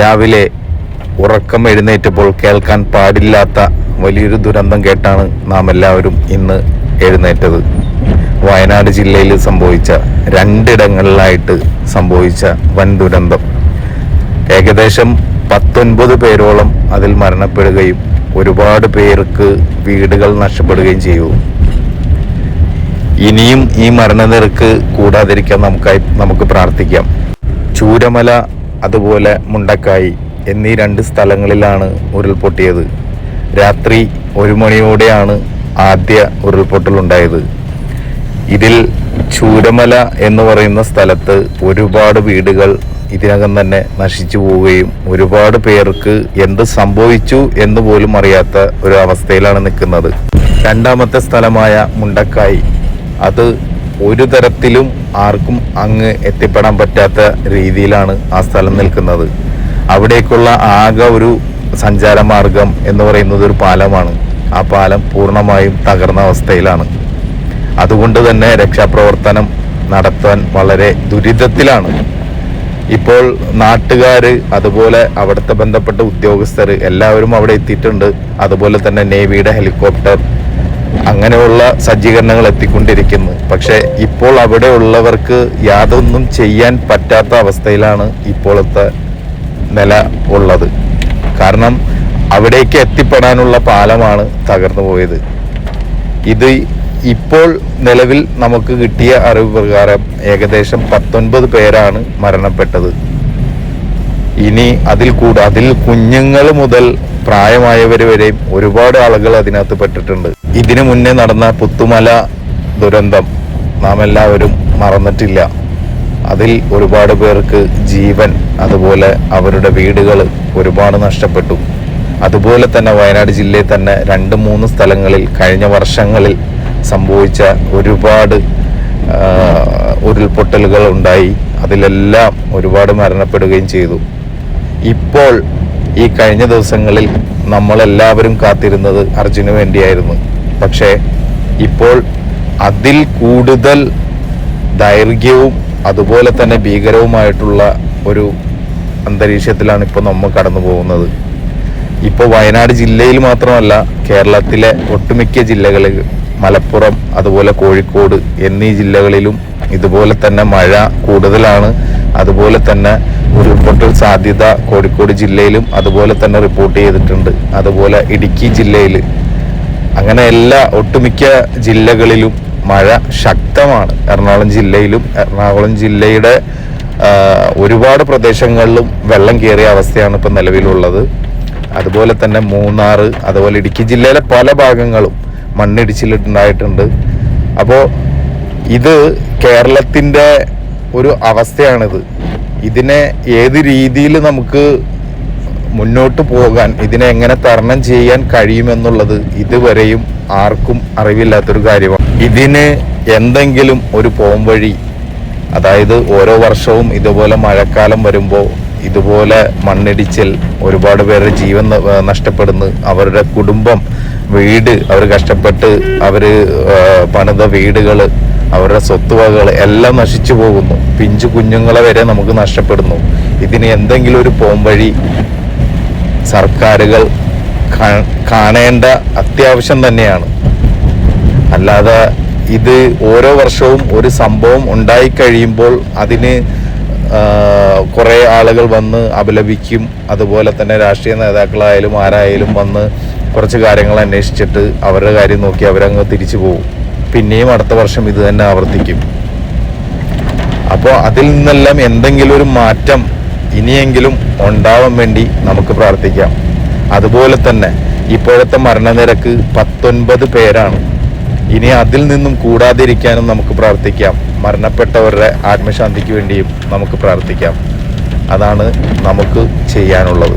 രാവിലെ ഉറക്കം എഴുന്നേറ്റപ്പോൾ കേൾക്കാൻ പാടില്ലാത്ത വലിയൊരു ദുരന്തം കേട്ടാണ് നാം എല്ലാവരും ഇന്ന് എഴുന്നേറ്റത്. വയനാട് ജില്ലയിൽ സംഭവിച്ച രണ്ടിടങ്ങളിലായിട്ട് സംഭവിച്ച വൻ ദുരന്തം. ഏകദേശം 19 പേരോളം അതിൽ മരണപ്പെടുകയും ഒരുപാട് പേർക്ക് വീടുകൾ നഷ്ടപ്പെടുകയും ചെയ്തു. ഇനിയും ഈ മരണനിരക്ക് കൂടാതിരിക്കാൻ നമുക്ക് പ്രാർത്ഥിക്കാം. ചൂരമല അതുപോലെ മുണ്ടക്കായി എന്നീ 2 സ്ഥലങ്ങളിലാണ് ഉരുൾപൊട്ടിയത്. രാത്രി 1 മണിയോടെയാണ് ആദ്യ ഉരുൾപൊട്ടലുണ്ടായത്. ഇതിൽ ചൂരമല എന്ന് പറയുന്ന സ്ഥലത്ത് ഒരുപാട് വീടുകൾ ഇതിനകം തന്നെ നശിച്ചു പോവുകയും ഒരുപാട് പേർക്ക് എന്ത് സംഭവിച്ചു എന്ന് പോലും അറിയാത്ത ഒരു അവസ്ഥയിലാണ് നിൽക്കുന്നത്. രണ്ടാമത്തെ സ്ഥലമായ മുണ്ടക്കായി, അത് ഒരു തരത്തിലും ആർക്കും അങ്ങ് എത്തിപ്പെടാൻ പറ്റാത്ത രീതിയിലാണ് ആ സ്ഥലം നിൽക്കുന്നത്. അവിടേക്കുള്ള ആകെ ഒരു സഞ്ചാരമാർഗം എന്ന് പറയുന്നത് ഒരു പാലമാണ്. ആ പാലം പൂർണ്ണമായും തകർന്ന അവസ്ഥയിലാണ്. അതുകൊണ്ട് തന്നെ രക്ഷാപ്രവർത്തനം നടത്താൻ വളരെ ദുരിതത്തിലാണ്. ഇപ്പോൾ നാട്ടുകാർ അതുപോലെ അവിടുത്തെ ബന്ധപ്പെട്ട ഉദ്യോഗസ്ഥർ എല്ലാവരും അവിടെ എത്തിയിട്ടുണ്ട്. അതുപോലെ തന്നെ നേവിയുടെ ഹെലികോപ്റ്റർ അങ്ങനെയുള്ള സജ്ജീകരണങ്ങൾ എത്തിക്കൊണ്ടിരിക്കുന്നു. പക്ഷേ ഇപ്പോൾ അവിടെ ഉള്ളവർക്ക് യാതൊന്നും ചെയ്യാൻ പറ്റാത്ത അവസ്ഥയിലാണ് ഇപ്പോഴത്തെ നില ഉള്ളത്. കാരണം അവിടേക്ക് എത്തിപ്പെടാനുള്ള പാലമാണ് തകർന്നു പോയത്. ഇത് ഇപ്പോൾ നിലവിൽ നമുക്ക് കിട്ടിയ അറിവ് പ്രകാരം ഏകദേശം 19 പേരാണ് മരണപ്പെട്ടത്. ഇനി അതിൽ കുഞ്ഞുങ്ങൾ മുതൽ പ്രായമായവർ വരെയും ഒരുപാട് ആളുകൾ അതിനകത്ത് പെട്ടിട്ടുണ്ട്. ഇതിനു മുന്നേ നടന്ന പുത്തുമല ദുരന്തം നാം എല്ലാവരും മറന്നിട്ടില്ല. അതിൽ ഒരുപാട് പേർക്ക് ജീവൻ അതുപോലെ അവരുടെ വീടുകൾ ഒരുപാട് നഷ്ടപ്പെട്ടു. അതുപോലെ തന്നെ വയനാട് ജില്ലയിൽ തന്നെ 2-3 സ്ഥലങ്ങളിൽ കഴിഞ്ഞ വർഷങ്ങളിൽ സംഭവിച്ച ഒരുപാട് ഉരുൾപൊട്ടലുകൾ ഉണ്ടായി. അതിലെല്ലാം ഒരുപാട് മരണപ്പെടുകയും ചെയ്തു. ഇപ്പോൾ ഈ കഴിഞ്ഞ ദിവസങ്ങളിൽ നമ്മളെല്ലാവരും കാത്തിരുന്നത് അർജുന് വേണ്ടിയായിരുന്നു. പക്ഷേ ഇപ്പോൾ അതിൽ കൂടുതൽ ദൈർഘ്യവും അതുപോലെ തന്നെ ഭീകരവുമായിട്ടുള്ള ഒരു അന്തരീക്ഷത്തിലാണ് ഇപ്പോൾ നമ്മൾ കടന്നു പോകുന്നത്. ഇപ്പോൾ വയനാട് ജില്ലയിൽ മാത്രമല്ല, കേരളത്തിലെ ഒട്ടുമിക്ക ജില്ലകളിൽ, മലപ്പുറം അതുപോലെ കോഴിക്കോട് എന്നീ ജില്ലകളിലും ഇതുപോലെ തന്നെ മഴ കൂടുതലാണ്. അതുപോലെ തന്നെ ഉരുൾപൊട്ടൽ സാധ്യത കോഴിക്കോട് ജില്ലയിലും അതുപോലെ തന്നെ റിപ്പോർട്ട് ചെയ്തിട്ടുണ്ട്. അതുപോലെ ഇടുക്കി ജില്ലയിൽ, അങ്ങനെ ഒട്ടുമിക്ക ജില്ലകളിലും മഴ ശക്തമാണ്. എറണാകുളം ജില്ലയുടെ ഒരുപാട് പ്രദേശങ്ങളിലും വെള്ളം കയറിയ അവസ്ഥയാണ് ഇപ്പം നിലവിലുള്ളത്. അതുപോലെ തന്നെ മൂന്നാർ, അതുപോലെ ഇടുക്കി ജില്ലയിലെ പല ഭാഗങ്ങളും മണ്ണിടിച്ചിലുണ്ടായിട്ടുണ്ട്. അപ്പോൾ ഇത് കേരളത്തിൻ്റെ ഒരു അവസ്ഥയാണിത്. ഇതിനെ ഏത് രീതിയിൽ നമുക്ക് മുന്നോട്ട് പോകാൻ, ഇതിനെ എങ്ങനെ തരണം ചെയ്യാൻ കഴിയുമെന്നുള്ളത് ഇതുവരെയും ആർക്കും അറിവില്ലാത്തൊരു കാര്യമാണ്. ഇതിന് എന്തെങ്കിലും ഒരു പോംവഴി, അതായത് ഓരോ വർഷവും ഇതുപോലെ മഴക്കാലം വരുമ്പോൾ ഇതുപോലെ മണ്ണിടിച്ചിൽ ഒരുപാട് പേരുടെ ജീവൻ നഷ്ടപ്പെടുന്നു. അവരുടെ കുടുംബം, വീട്, അവർ കഷ്ടപ്പെട്ട് അവർ പണിത വീടുകൾ, അവരുടെ സ്വത്തുവകകൾ എല്ലാം നശിച്ചു പോകുന്നു. പിഞ്ചു കുഞ്ഞുങ്ങളെ വരെ നമുക്ക് നഷ്ടപ്പെടുന്നു. ഇതിന് എന്തെങ്കിലും ഒരു പോംവഴി സർക്കാരുകൾ കാണേണ്ട അത്യാവശ്യം തന്നെയാണ്. അല്ലാതെ ഇത് ഓരോ വർഷവും ഒരു സംഭവം ഉണ്ടായിക്കഴിയുമ്പോൾ അതിന് കുറേ ആളുകൾ വന്ന് അപലപിക്കും. അതുപോലെ തന്നെ രാഷ്ട്രീയ നേതാക്കളായാലും ആരായാലും വന്ന് കുറച്ച് കാര്യങ്ങൾ അന്വേഷിച്ചിട്ട് അവരുടെ കാര്യം നോക്കി അവരങ്ങ് തിരിച്ചു പോകും. പിന്നെയും അടുത്ത വർഷം ഇത് തന്നെ ആവർത്തിക്കും. അപ്പോൾ അതിൽ നിന്നെല്ലാം എന്തെങ്കിലും ഒരു മാറ്റം ഇനിയെങ്കിലും ഉണ്ടാവാൻ വേണ്ടി നമുക്ക് പ്രാർത്ഥിക്കാം. അതുപോലെ തന്നെ ഇപ്പോഴത്തെ മരണനിരക്ക് 19 പേരാണ്. ഇനി അതിൽ നിന്നും കൂടാതിരിക്കാനും നമുക്ക് പ്രാർത്ഥിക്കാം. മരണപ്പെട്ടവരുടെ ആത്മശാന്തിക്ക് വേണ്ടിയും നമുക്ക് പ്രാർത്ഥിക്കാം. അതാണ് നമുക്ക് ചെയ്യാനുള്ളത്.